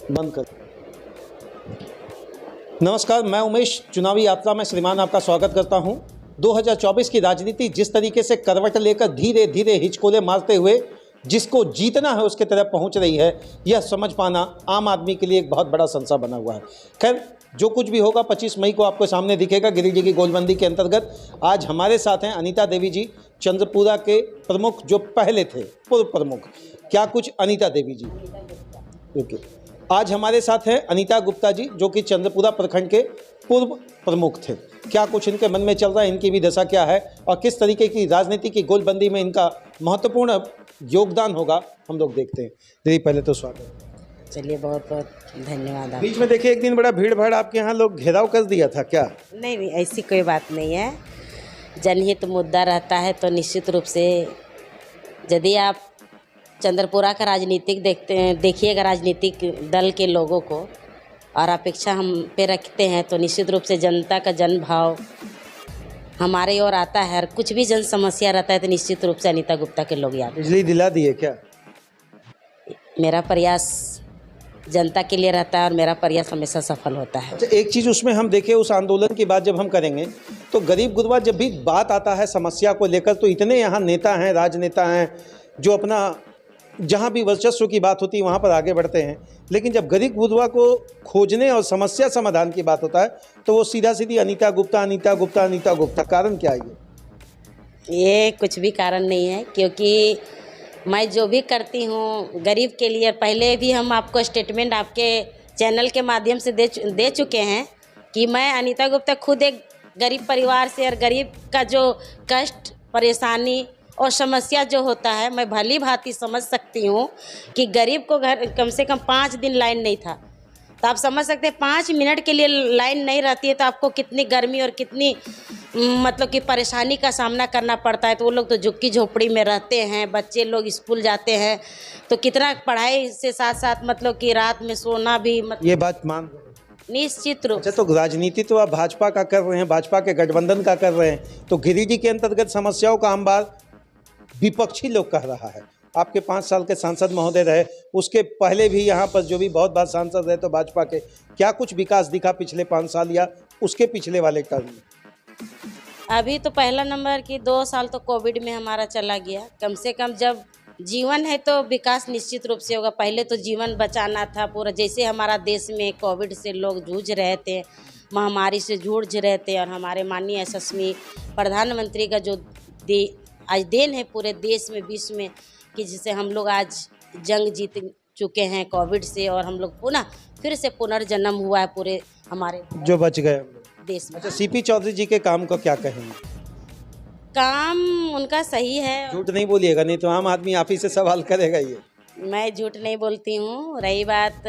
बंद कर। नमस्कार, मैं उमेश। चुनावी यात्रा में श्रीमान आपका स्वागत करता हूं। 2024 की राजनीति जिस तरीके से करवट लेकर धीरे धीरे हिचकोले मारते हुए जिसको जीतना है उसके तरफ पहुंच रही है, यह समझ पाना आम आदमी के लिए एक बहुत बड़ा संशय बना हुआ है। खैर, जो कुछ भी होगा 25 मई को आपको सामने दिखेगा। गिरिडीह जी की गोलबंदी के अंतर्गत आज हमारे साथ हैं अनीता देवी जी, चंद्रपुरा के प्रमुख जो पहले थे, पूर्व प्रमुख। क्या कुछ अनीता देवी जी, ओके। आज हमारे साथ हैं अनीता गुप्ता जी, जो कि चंद्रपुरा प्रखंड के पूर्व प्रमुख थे। क्या कुछ इनके मन में चल रहा है, इनकी भी दशा क्या है और किस तरीके की राजनीति की गोलबंदी में इनका महत्वपूर्ण योगदान होगा, हम लोग देखते हैं। दीदी, पहले तो स्वागत। चलिए, बहुत बहुत धन्यवाद। बीच में देखिए एक दिन बड़ा भीड़ भाड़ आपके यहाँ लोग घेराव कर दिया था क्या? नहीं, ऐसी कोई बात नहीं है। जनहित मुद्दा रहता है तो निश्चित रूप से यदि आप चंद्रपुरा का राजनीतिक देखिएगा राजनीतिक दल के लोगों को और अपेक्षा हम पे रखते हैं तो निश्चित रूप से जनता का जन भाव हमारे ओर आता है। और कुछ भी जन समस्या रहता है तो निश्चित रूप से अनीता गुप्ता के लोग याद। बिजली दिला दिए क्या? मेरा प्रयास जनता के लिए रहता है और मेरा प्रयास हमेशा सफल होता है। अच्छा, एक चीज़ उसमें हम देखें, उस आंदोलन की बात जब हम करेंगे तो गरीब गुरबा जब भी बात आता है समस्या को लेकर तो इतने यहाँ नेता हैं, राजनेता हैं जो अपना जहाँ भी वर्चस्व की बात होती है वहाँ पर आगे बढ़ते हैं, लेकिन जब गरीब गुरबा को खोजने और समस्या समाधान की बात होता है तो वो सीधा सीधी अनीता गुप्ता, अनीता गुप्ता, अनीता गुप्ता। कारण क्या है ये? कुछ भी कारण नहीं है, क्योंकि मैं जो भी करती हूँ गरीब के लिए। पहले भी हम आपको स्टेटमेंट आपके चैनल के माध्यम से दे चुके हैं कि मैं अनीता गुप्ता खुद एक गरीब परिवार से और गरीब का जो कष्ट, परेशानी और समस्या जो होता है मैं भली भांति समझ सकती हूँ कि गरीब को घर कम से कम 5 दिन लाइन नहीं था, तो आप समझ सकते हैं 5 मिनट के लिए लाइन नहीं रहती है तो आपको कितनी गर्मी और कितनी मतलब कि परेशानी का सामना करना पड़ता है। तो वो लोग तो झुग्गी झोपड़ी में रहते हैं, बच्चे लोग स्कूल जाते हैं, तो कितना पढ़ाई से साथ साथ मतलब कि रात में सोना भी ये बात मान निश्चित रूप। अच्छा, तो राजनीति तो आप भाजपा का कर रहे हैं, भाजपा के गठबंधन का कर रहे हैं, तो गिरिडीह के अंतर्गत समस्याओं का हम बार विपक्षी लोग कह रहा है। आपके 5 साल के सांसद महोदय रहे, उसके पहले भी यहाँ पर जो भी बहुत बार सांसद रहे तो भाजपा के, क्या कुछ विकास दिखा पिछले 5 साल या उसके पिछले वाले टर्म में? अभी तो पहला नंबर कि 2 साल तो कोविड में हमारा चला गया। कम से कम जब जीवन है तो विकास निश्चित रूप से होगा। पहले तो जीवन बचाना था पूरा, जैसे हमारा देश में कोविड से लोग जूझ रहे थे, महामारी से जूझ रहे थे, और हमारे माननीय यशस्वी प्रधानमंत्री का जो आज देन है पूरे देश में, विश्व में, कि जिसे हम लोग आज जंग जीत चुके हैं कोविड से, और हम लोग फिर से पुनर्जन्म हुआ है पूरे हमारे जो बच गए देश में। अच्छा, सीपी चौधरी जी के काम को क्या कहेंगे? काम उनका सही है। झूठ नहीं बोलिएगा, नहीं तो आम आदमी आप ही से सवाल करेगा। ये मैं झूठ नहीं बोलती हूँ। रही बात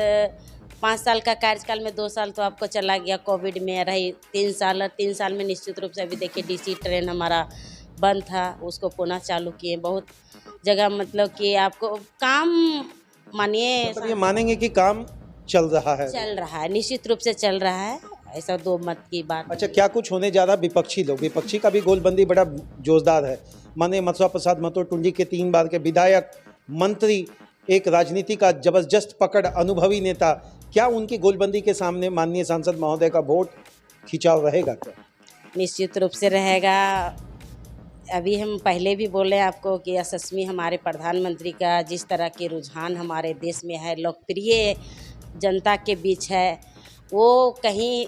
5 साल का कार्यकाल में 2 साल तो आपको चला गया कोविड में, रही 3 साल, और 3 साल में निश्चित रूप से अभी देखिए डीसी ट्रेन हमारा बंद था, उसको पुनः चालू किए। बहुत जगह मतलब कि आपको काम मानिए, मतलब ये मानेंगे कि काम चल रहा है, निश्चित रूप से चल रहा है, ऐसा दो मत की बात। अच्छा, क्या कुछ होने जा रहा? विपक्षी लोग, विपक्षी का भी गोलबंदी बड़ा जोरदार है। माने मथुरा प्रसाद महतो टुंडी के 3 बार के विधायक, मंत्री, एक राजनीति का जबरदस्त पकड़, अनुभवी नेता, क्या उनकी गोलबंदी के सामने माननीय सांसद महोदय का वोट खिंचाव रहेगा क्या? निश्चित रूप से रहेगा। अभी हम पहले भी बोले आपको कि यशस्वी हमारे प्रधानमंत्री का जिस तरह के रुझान हमारे देश में है, लोकप्रिय जनता के बीच है, वो कहीं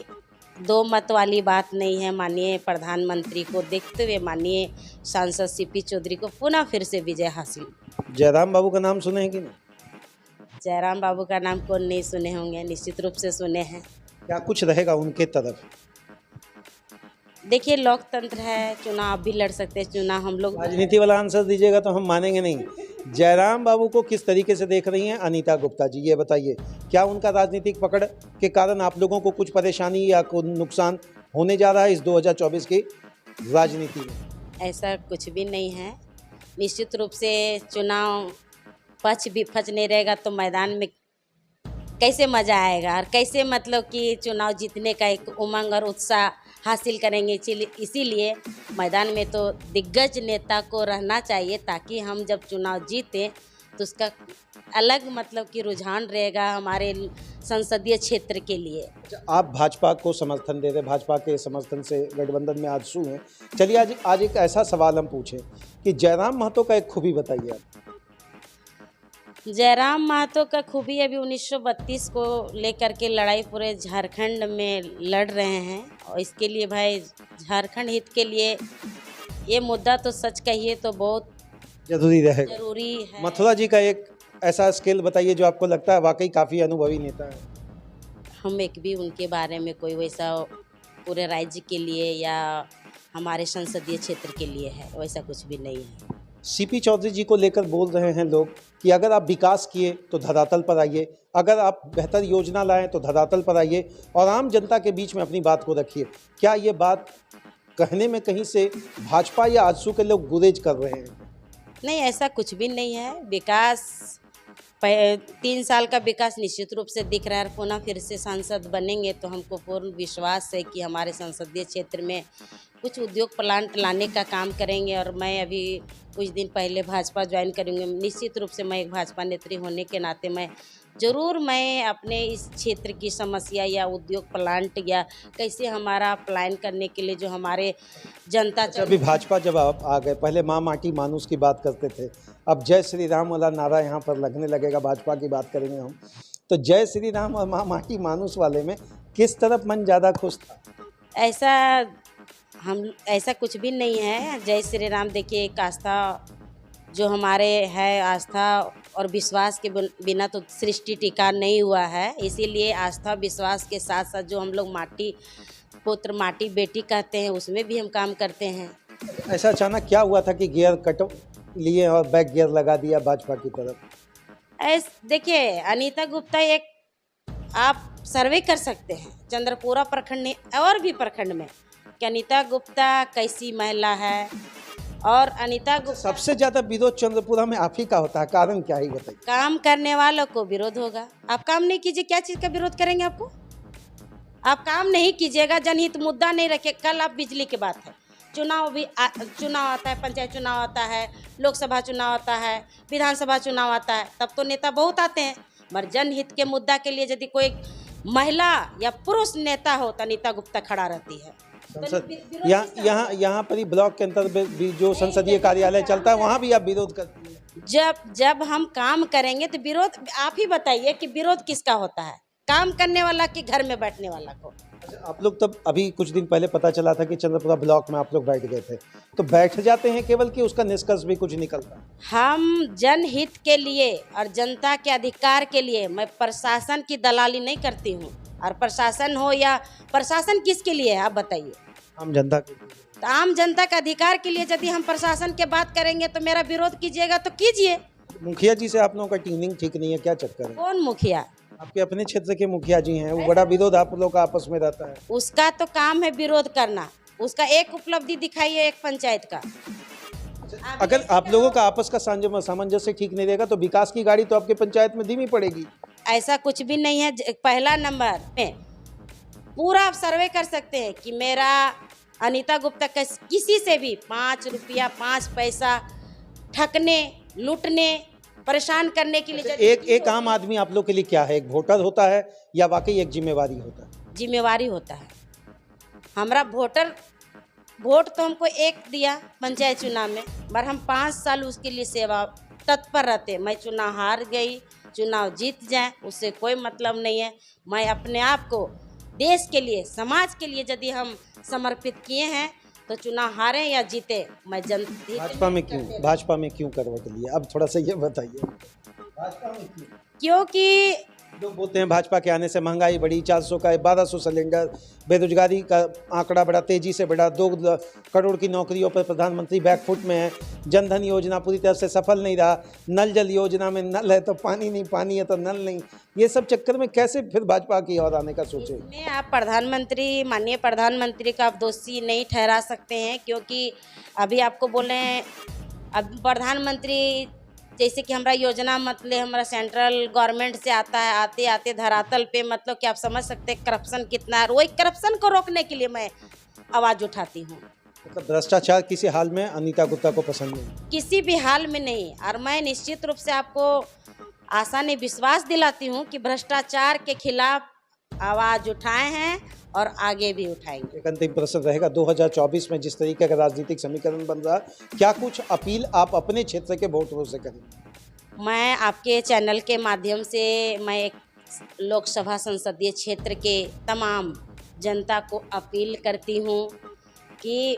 2 मत वाली बात नहीं है। माननीय प्रधानमंत्री को देखते हुए माननीय सांसद सीपी चौधरी को पुनः फिर से विजय हासिल। जयराम बाबू का नाम सुने हैं कि नहीं? जयराम बाबू का नाम कौन नहीं सुने होंगे, निश्चित रूप से सुने हैं। क्या कुछ रहेगा उनके तरफ? देखिए, लोकतंत्र है, चुनाव भी लड़ सकते हैं। चुनाव हम लोग राजनीति वाला आंसर दीजिएगा तो हम मानेंगे नहीं। जयराम बाबू को किस तरीके से देख रही हैं अनीता गुप्ता जी, ये बताइए। क्या उनका राजनीतिक पकड़ के कारण आप लोगों को कुछ परेशानी या कोई नुकसान होने जा रहा है इस 2024 की राजनीति में? ऐसा कुछ भी नहीं है। निश्चित रूप से चुनाव पक्ष विपक्ष नहीं रहेगा तो मैदान में कैसे मज़ा आएगा, और कैसे मतलब कि चुनाव जीतने का एक उमंग और उत्साह हासिल करेंगे। इसीलिए मैदान में तो दिग्गज नेता को रहना चाहिए, ताकि हम जब चुनाव जीतें तो उसका अलग मतलब कि रुझान रहेगा। हमारे संसदीय क्षेत्र के लिए। अच्छा, आप भाजपा को समर्थन दे रहे, भाजपा के समर्थन से गठबंधन में आजसू हैं। चलिए आज एक ऐसा सवाल हम पूछें कि जयराम महतो का एक खूबी बताइए आप। जयराम महतो का खूबी अभी 1932 को लेकर के लड़ाई पूरे झारखंड में लड़ रहे हैं और इसके लिए भाई झारखंड हित के लिए ये मुद्दा तो सच कहिए तो बहुत जरूरी रहेगा। जरूरी है। मथुरा जी का एक ऐसा स्किल बताइए जो आपको लगता है वाकई काफ़ी अनुभवी नेता है। हम एक भी उनके बारे में कोई वैसा पूरे राज्य के लिए या हमारे संसदीय क्षेत्र के लिए है वैसा कुछ भी नहीं है। सीपी चौधरी जी को लेकर बोल रहे हैं लोग कि अगर आप विकास किए तो धरातल पर आइए, अगर आप बेहतर योजना लाएं तो धरातल पर आइए और आम जनता के बीच में अपनी बात को रखिए। क्या ये बात कहने में कहीं से भाजपा या आजसू के लोग गुरेज कर रहे हैं? नहीं, ऐसा कुछ भी नहीं है। विकास 3 साल का विकास निश्चित रूप से दिख रहा है। पुनः फिर से सांसद बनेंगे तो हमको पूर्ण विश्वास है कि हमारे संसदीय क्षेत्र में कुछ उद्योग प्लांट लाने का काम करेंगे। और मैं अभी कुछ दिन पहले भाजपा ज्वाइन करूँगी। निश्चित रूप से मैं एक भाजपा नेत्री होने के नाते मैं अपने इस क्षेत्र की समस्या या उद्योग प्लांट या कैसे हमारा प्लान करने के लिए जो हमारे जनता अभी भाजपा जब आप आ गए, पहले माँ माटी मानुस की बात करते थे, अब जय श्री राम वाला नारा यहाँ पर लगने लगेगा। भाजपा की बात करेंगे हम तो जय श्री राम और माँ माटी मानुस वाले में किस तरफ मन ज़्यादा खुश था? ऐसा कुछ भी नहीं है। जय श्री राम देखिए, एक आस्था जो हमारे है, आस्था और विश्वास के बिना तो सृष्टि टिका नहीं हुआ है। इसीलिए आस्था विश्वास के साथ साथ जो हम लोग माटी पुत्र माटी बेटी कहते हैं उसमें भी हम काम करते हैं। ऐसा अचानक क्या हुआ था कि गियर कट लिए और बैक गियर लगा दिया भाजपा की तरफ? देखिए, अनीता गुप्ता एक आप सर्वे कर सकते हैं चंद्रपुरा प्रखंड और भी प्रखंड में कि अनीता गुप्ता कैसी महिला है। और अनीता गुप्ता सबसे ज़्यादा विरोध चंद्रपुरा में आप ही का होता है, कारण क्या ही बताइए? काम करने वालों को विरोध होगा। आप काम नहीं कीजिए, क्या चीज़ का विरोध करेंगे आपको? आप काम नहीं कीजिएगा, जनहित मुद्दा नहीं रखे। कल आप बिजली की बात है, चुनाव आता है, पंचायत चुनाव आता है, लोकसभा चुनाव आता है, विधानसभा चुनाव आता है, तब तो नेता बहुत आते हैं। मगर जनहित के मुद्दा के लिए यदि कोई महिला या पुरुष नेता हो तो अनीता गुप्ता खड़ा रहती है। यहाँ पर ही ब्लॉक के अंतर्गत भी जो संसदीय कार्यालय चलता है वहाँ भी आप विरोध करती हैं? जब हम काम करेंगे तो विरोध आप ही बताइए कि विरोध किसका होता है, काम करने वाला कि घर में बैठने वाला को? अच्छा, आप लोग तब अभी कुछ दिन पहले पता चला था कि चंद्रपुरा ब्लॉक में आप लोग बैठ गए थे, तो बैठ जाते हैं केवल कि उसका निष्कर्ष भी कुछ निकलता? हम जनहित के लिए और जनता के अधिकार के लिए मैं प्रशासन की दलाली नहीं करती हूँ। और प्रशासन हो या प्रशासन किसके लिए है आप बताइए? आम जनता के लिए। तो आम जनता के अधिकार के लिए यदि हम प्रशासन के बात करेंगे तो मेरा विरोध कीजिएगा तो कीजिए। मुखिया जी से आप लोगों का ट्यूनिंग ठीक नहीं है, क्या चक्कर है? कौन मुखिया? आपके अपने क्षेत्र के मुखिया जी हैं, वो बड़ा विरोध आप लोग का आपस में रहता है। उसका तो काम है विरोध करना। उसका एक उपलब्धि दिखाइए एक पंचायत का। अगर आप लोगों का आपस का सामंजस्य ठीक नहीं रहेगा तो विकास की गाड़ी तो आपके पंचायत में धीमी पड़ेगी। ऐसा कुछ भी नहीं है। पहला नंबर में पूरा आप सर्वे कर सकते हैं कि मेरा अनीता गुप्ता किसी से भी 5 रुपया 5 पैसा ठगने लूटने परेशान करने के लिए एक आम आदमी आप लोग के लिए क्या है? एक वोटर होता है या वाकई एक जिम्मेवारी होता है? जिम्मेवारी होता है। हमारा वोट तो हमको एक दिया पंचायत चुनाव में, पर हम 5 साल उसके लिए सेवा तत्पर रहते। मैं चुनाव हार गई, चुनाव जीत जाए उससे कोई मतलब नहीं है। मैं अपने आप को देश के लिए समाज के लिए यदि हम समर्पित किए हैं तो चुनाव हारे या जीते मैं भाजपा में क्यों करवट लिए? अब थोड़ा सा ये बताइए, भाजपा में क्यों? क्योंकि लोग बोलते हैं भाजपा के आने से महंगाई बढ़ी, 400 का 1200 सिलेंडर, बेरोजगारी का आंकड़ा बड़ा तेजी से बढ़ा, 2 करोड़ की नौकरियों पर प्रधानमंत्री बैकफुट में है, जनधन योजना पूरी तरह से सफल नहीं रहा, नल जल योजना में नल है तो पानी नहीं, पानी है तो नल नहीं। ये सब चक्कर में कैसे फिर भाजपा की ओर आने का सोचे? इसमें आप माननीय प्रधानमंत्री का आप दोषी नहीं ठहरा सकते हैं। क्योंकि अभी आपको बोले अब प्रधानमंत्री जैसे कि हमारा योजना मतलब हमारा सेंट्रल गवर्नमेंट से आता है, आते आते धरातल पे मतलब कि आप समझ सकते हैं करप्शन कितना है। वही करप्शन को रोकने के लिए मैं आवाज़ उठाती हूँ। मतलब भ्रष्टाचार किसी हाल में अनीता गुप्ता को पसंद नहीं? किसी भी हाल में नहीं। और मैं निश्चित रूप से आपको आशा ने विश्वास दिलाती हूँ कि भ्रष्टाचार के खिलाफ आवाज़ उठाए हैं और आगे भी उठाएंगे। एक अंतिम प्रश्न रहेगा, 2024 में जिस तरीके का राजनीतिक समीकरण बन रहा है, क्या कुछ अपील आप अपने क्षेत्र के वोटरों से करें? मैं आपके चैनल के माध्यम से मैं एक लोकसभा संसदीय क्षेत्र के तमाम जनता को अपील करती हूँ कि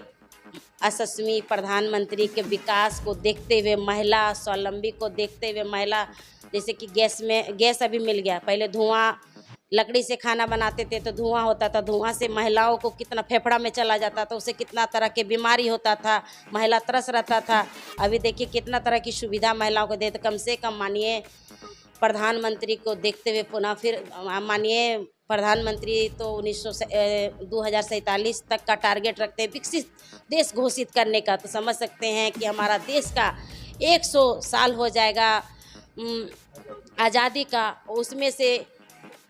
यशस्वी प्रधानमंत्री के विकास को देखते हुए, महिला स्वावलंबी को देखते हुए, महिला जैसे कि गैस अभी मिल गया। पहले धुआं, लकड़ी से खाना बनाते थे तो धुआं होता था, धुआं से महिलाओं को कितना फेफड़ा में चला जाता था, उससे कितना तरह के बीमारी होता था, महिला तरस रहता था। अभी देखिए कितना तरह की सुविधा महिलाओं को देते। कम से कम मानिए प्रधानमंत्री को देखते हुए पुनः फिर मानिए प्रधानमंत्री तो 2047 तक का टारगेट रखते हैं विकसित देश घोषित करने का। तो समझ सकते हैं कि हमारा देश का 100 साल हो जाएगा आज़ादी का, उसमें से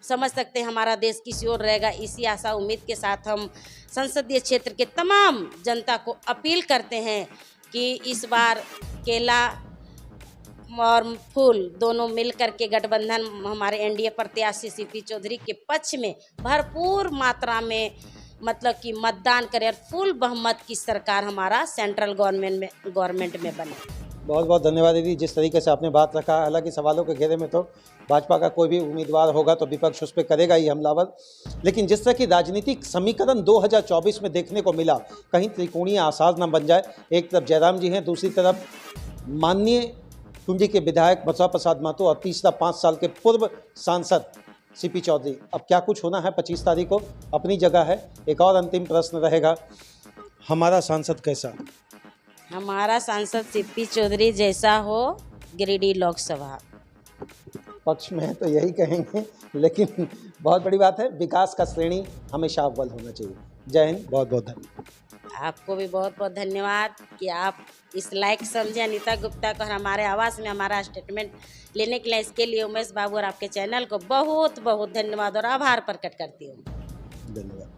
समझ सकते हैं हमारा देश किसी और रहेगा। इसी आशा उम्मीद के साथ हम संसदीय क्षेत्र के तमाम जनता को अपील करते हैं कि इस बार केला और फूल दोनों मिल करके गठबंधन हमारे एनडीए प्रत्याशी सीपी चौधरी के पक्ष में भरपूर मात्रा में मतलब कि मतदान करें और फुल बहुमत की सरकार हमारा सेंट्रल गवर्नमेंट में बने। बहुत बहुत धन्यवाद दीदी, जिस तरीके से आपने बात रखा। हालांकि सवालों के घेरे में तो भाजपा का कोई भी उम्मीदवार होगा तो विपक्ष उस पर करेगा ही हमलावर, लेकिन जिस तरह की राजनीतिक समीकरण 2024 में देखने को मिला, कहीं त्रिकोणीय आसार न बन जाए। एक तरफ जयराम जी हैं, दूसरी तरफ माननीय टुंडी के विधायक मथुरा प्रसाद महतो और तीसरा 5 साल के पूर्व सांसद सीपी चौधरी। अब क्या कुछ होना है 25 तारीख को अपनी जगह है। एक और अंतिम प्रश्न रहेगा, हमारा सांसद कैसा? हमारा सांसद सीपी चौधरी जैसा हो गिरिडीह लोकसभा पक्ष में तो यही कहेंगे, लेकिन बहुत बड़ी बात है, विकास का श्रेणी हमेशा अव्वल होना चाहिए। जय हिंद, बहुत बहुत धन्यवाद। आपको भी बहुत बहुत धन्यवाद कि आप इस लायक समझे अनीता गुप्ता को हमारे आवास में हमारा स्टेटमेंट लेने के लिए। इसके लिए उमेश बाबू और आपके चैनल को बहुत बहुत धन्यवाद और आभार प्रकट करती हूँ। धन्यवाद।